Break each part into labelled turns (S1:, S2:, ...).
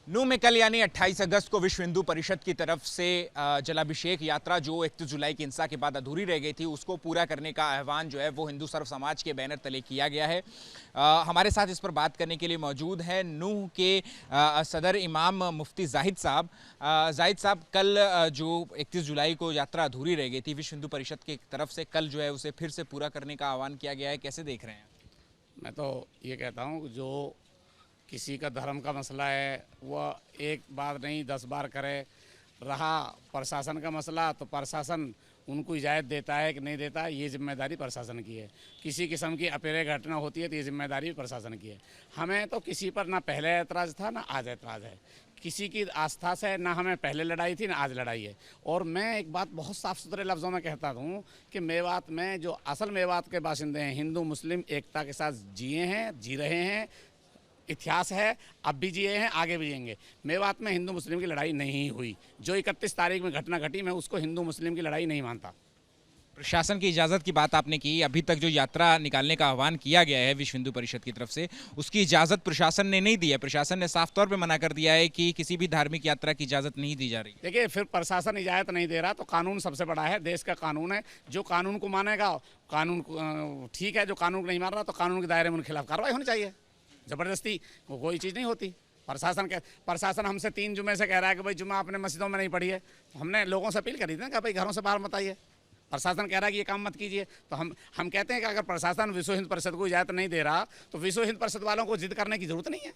S1: नूंह में कल यानी 28 अगस्त को विश्व हिंदू परिषद की तरफ से जलाभिषेक यात्रा जो 31 जुलाई की हिंसा के बाद अधूरी रह गई थी उसको पूरा करने का आह्वान जो है वो हिंदू सर्व समाज के बैनर तले किया गया है। हमारे साथ इस पर बात करने के लिए मौजूद है नूंह के सदर इमाम मुफ्ती जाहिद साहब। जाहिद साहब, कल जो 31 जुलाई को यात्रा अधूरी रह गई थी विश्व हिंदू परिषद की तरफ से, कल जो है उसे फिर से पूरा करने का आह्वान किया गया है, कैसे देख रहे हैं?
S2: मैं तो ये कहता हूँ जो किसी का धर्म का मसला है वह एक बार नहीं 10 बार करे। रहा प्रशासन का मसला तो प्रशासन उनको इजाज़त देता है कि नहीं देता है, ये जिम्मेदारी प्रशासन की है। किसी किस्म की अपेरे घटना होती है तो ये जिम्मेदारी प्रशासन की है। हमें तो किसी पर ना पहले ऐतराज़ था ना आज ऐतराज़ है। किसी की आस्था से ना हमें पहले लड़ाई थी ना आज लड़ाई है। और मैं एक बात बहुत साफ़ सुथरे लफ्ज़ों में कहता हूँ कि मेवात में जो असल मेवात के बाशिंदे हैं, हिंदू मुस्लिम एकता के साथ जिए हैं, जी रहे हैं, इतिहास है, अब भी जिए हैं, आगे भी जिएंगे। मेवात में हिंदू मुस्लिम की लड़ाई नहीं हुई। जो 31 तारीख में घटना घटी, मैं उसको हिंदू मुस्लिम की लड़ाई नहीं मानता।
S1: प्रशासन की इजाज़त की बात आपने की, अभी तक जो यात्रा निकालने का आह्वान किया गया है विश्व हिंदू परिषद की तरफ से, उसकी इजाज़त प्रशासन ने नहीं दी है। प्रशासन ने साफ तौर पे मना कर दिया है कि किसी भी धार्मिक यात्रा की इजाज़त नहीं दी जा रही।
S2: देखिए, फिर प्रशासन इजाज़त नहीं दे रहा तो कानून सबसे बड़ा है, देश का कानून है। जो कानून को मानेगा कानून ठीक है, जो कानून को नहीं मान रहा तो कानून के दायरे में उनके खिलाफ कार्रवाई होनी चाहिए। ज़बरदस्ती कोई चीज़ नहीं होती। प्रशासन हमसे 3 जुमे से कह रहा है कि भाई जुमा अपने मस्जिदों में नहीं पढ़ी है। तो हमने लोगों से अपील करी थी ना कि भाई घरों से बाहर मत आइए। प्रशासन कह रहा है कि ये काम मत कीजिए। तो हम कहते हैं कि अगर प्रशासन विश्व हिंदू परिषद को इजाज़त नहीं दे रहा तो विश्व हिंदू परिषद वालों को जिद करने की ज़रूरत नहीं है।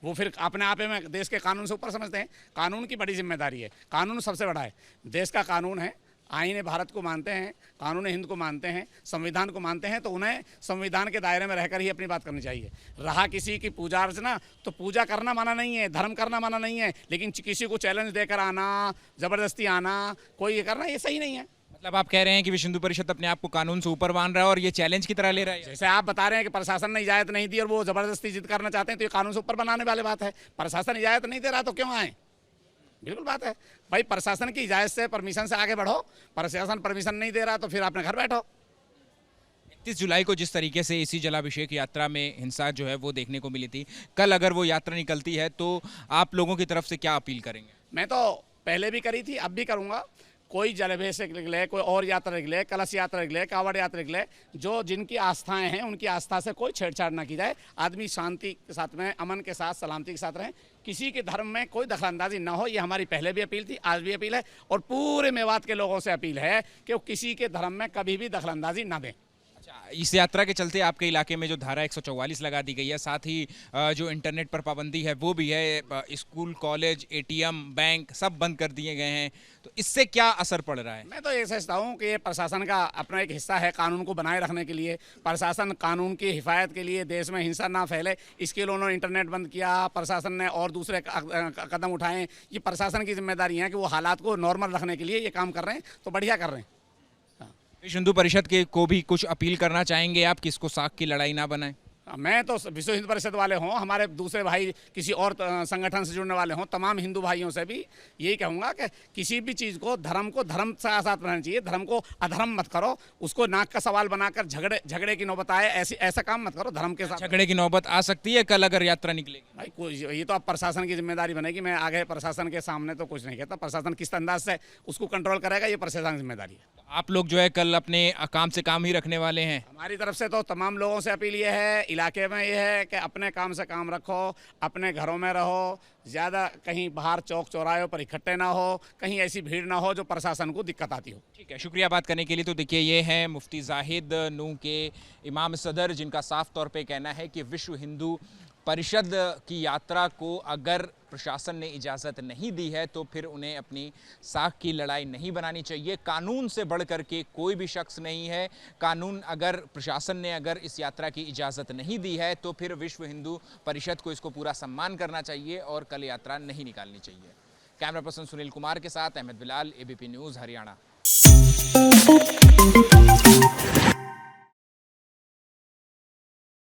S2: वो फिर अपने आप में देश के कानून से ऊपर समझते हैं। कानून की बड़ी जिम्मेदारी है, कानून सबसे बड़ा है। देश का कानून है, आईने भारत को मानते हैं, कानून हिंद को मानते हैं, संविधान को मानते हैं, तो उन्हें संविधान के दायरे में रहकर ही अपनी बात करनी चाहिए। रहा किसी की पूजा अर्चना, तो पूजा करना माना नहीं है, धर्म करना माना नहीं है, लेकिन किसी को चैलेंज देकर आना, ज़बरदस्ती आना, कोई ये करना, ये सही नहीं है।
S1: मतलब आप कह रहे हैं कि विश्व हिंदू परिषद अपने आप को कानून से ऊपर मान रहा है और ये चैलेंज की तरह ले रहा है?
S2: जैसे आप बता रहे हैं कि प्रशासन ने इजाज़त नहीं दी और वो ज़बरदस्ती जिद करना चाहते हैं, तो ये कानून से ऊपर बनाने वाली बात है। प्रशासन इजाज़त नहीं दे रहा तो क्यों आए? बिल्कुल बात है भाई, प्रशासन की इजाज़त से, परमिशन से आगे बढ़ो। प्रशासन परमिशन नहीं दे रहा तो फिर अपने घर बैठो।
S1: 31 जुलाई को जिस तरीके से इसी जलाभिषेक यात्रा में हिंसा जो है वो देखने को मिली थी, कल अगर वो यात्रा निकलती है तो आप लोगों की तरफ से क्या अपील करेंगे?
S2: मैं तो पहले भी करी थी, अब भी करूँगा। कोई जलाभिषेक निकले, कोई और यात्रा निकले, कलश यात्रा निकले, कावड़ यात्रा निकले, जो जिनकी आस्थाएं हैं उनकी आस्था से कोई छेड़छाड़ ना की जाए। आदमी शांति के साथ में, अमन के साथ, सलामती के साथ रहें। किसी के धर्म में कोई दखलंदाजी ना हो, ये हमारी पहले भी अपील थी, आज भी अपील है। और पूरे मेवात के लोगों से अपील है कि वो किसी के धर्म में कभी भी दखलंदाजी ना दें।
S1: इस यात्रा के चलते आपके इलाके में जो धारा 144 लगा दी गई है, साथ ही जो इंटरनेट पर पाबंदी है वो भी है, स्कूल, कॉलेज, एटीएम, बैंक सब बंद कर दिए गए हैं, तो इससे क्या असर पड़ रहा है?
S2: मैं तो ये सोचता हूँ कि ये प्रशासन का अपना एक हिस्सा है, कानून को बनाए रखने के लिए। प्रशासन कानून की हिफायत के लिए, देश में हिंसा ना फैले, इसके लिए उन्होंने इंटरनेट बंद किया। प्रशासन ने और दूसरे कदम उठाए। ये प्रशासन की जिम्मेदारी है कि वो हालात को नॉर्मल रखने के लिए ये काम कर रहे हैं, तो बढ़िया कर रहे हैं।
S1: विश्व हिंदू परिषद के को भी कुछ अपील करना चाहेंगे आप कि इसको साख की लड़ाई ना बनाएं?
S2: मैं तो विश्व हिंदू परिषद वाले हों, हमारे दूसरे भाई किसी और संगठन से जुड़ने वाले हों, तमाम हिंदू भाइयों से भी यही कहूँगा कि किसी भी चीज़ को धर्म से साथ रहना चाहिए। धर्म को अधर्म मत करो, उसको नाक का सवाल बनाकर झगड़े की नौबत आए, ऐसा काम मत करो। धर्म के साथ
S1: झगड़े की नौबत आ सकती है कल अगर यात्रा निकलेगी?
S2: भाई ये तो अब प्रशासन की जिम्मेदारी बनेगी। मैं आगे प्रशासन के सामने तो कुछ नहीं कहता। प्रशासन किस अंदाज से उसको कंट्रोल करेगा, ये प्रशासन की जिम्मेदारी है।
S1: आप लोग जो है कल अपने काम से काम ही रखने वाले हैं?
S2: हमारी तरफ से तो तमाम लोगों से अपील ये है, इलाके में ये है कि अपने काम से काम रखो, अपने घरों में रहो, ज़्यादा कहीं बाहर चौक चौराहों पर इकट्ठे ना हो, कहीं ऐसी भीड़ ना हो जो प्रशासन को दिक्कत आती हो।
S1: ठीक है, शुक्रिया बात करने के लिए। तो देखिए, ये हैं मुफ्ती जाहिद नूंह के इमाम सदर, जिनका साफ तौर पे कहना है कि विश्व हिंदू परिषद की यात्रा को अगर प्रशासन ने इजाज़त नहीं दी है तो फिर उन्हें अपनी साख की लड़ाई नहीं बनानी चाहिए। कानून से बढ़ कर के कोई भी शख्स नहीं है। कानून अगर प्रशासन ने अगर इस यात्रा की इजाज़त नहीं दी है तो फिर विश्व हिंदू परिषद को इसको पूरा सम्मान करना चाहिए और कल यात्रा नहीं निकालनी चाहिए। कैमरा पर्सन सुनील कुमार के साथ अहमद बिलाल, एबीपी न्यूज़, हरियाणा।